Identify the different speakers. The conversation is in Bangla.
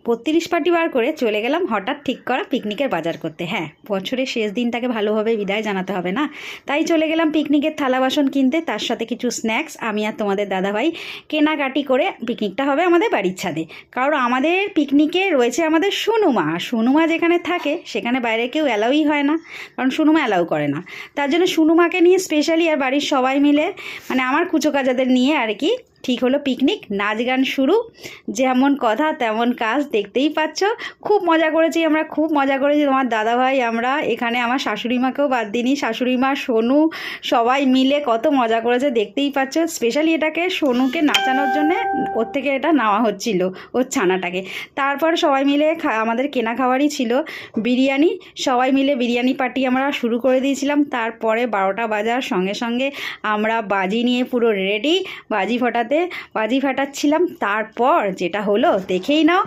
Speaker 1: ৩২ পাটি বার করে চলে গেলাম হঠাৎ ঠিক করা পিকনিকের বাজার করতে। হ্যাঁ, বছরের শেষ দিনটাকে ভালোভাবে বিদায় জানাতে হবে না, তাই চলে গেলাম পিকনিকের থালা বাসন কিনতে, তার সাথে কিছু স্ন্যাক্স। আমি আর তোমাদের দাদাভাই কেনাকাটি করে পিকনিকটা হবে আমাদের বাড়ির ছাদে। কারণ আমাদের পিকনিকে রয়েছে আমাদের সুনুমা। সুনুমা যেখানে থাকে সেখানে বাইরে কেউ অ্যালাউই হয় না, কারণ সুনুমা অ্যালাউ করে না। তার জন্য সুনুমাকে নিয়ে স্পেশালি আর বাড়ির সবাই মিলে, মানে আমার কুচো কাজাদের নিয়ে আর কি, ঠিক হলো পিকনিক। নাচ গান শুরু, যেমন কথা তেমন কাজ, দেখতেই পাচ্ছ। খুব মজা করেছি আমরা, খুব মজা করেছি তোমার দাদাভাই, আমরা এখানে আমার শাশুড়ি মাকেও বাদ দিইনি, শাশুড়ি মা, সোনু, সবাই মিলে কত মজা করেছে দেখতেই পাচ্ছ। স্পেশালি এটাকে সোনুকে নাচানোর জন্যে ওর থেকে এটা নেওয়া হচ্ছিল, ওর ছানাটাকে। তারপর সবাই মিলে আমাদের কেনা খাবারই ছিল বিরিয়ানি। সবাই মিলে বিরিয়ানি পার্টি আমরা শুরু করে দিয়েছিলাম। তারপরে 12টা বাজার সঙ্গে সঙ্গে আমরা বাজি নিয়ে পুরো রেডি, বাজি ফাটাচ্ছিলাম। তারপর যেটা হলো দেখেই নাও।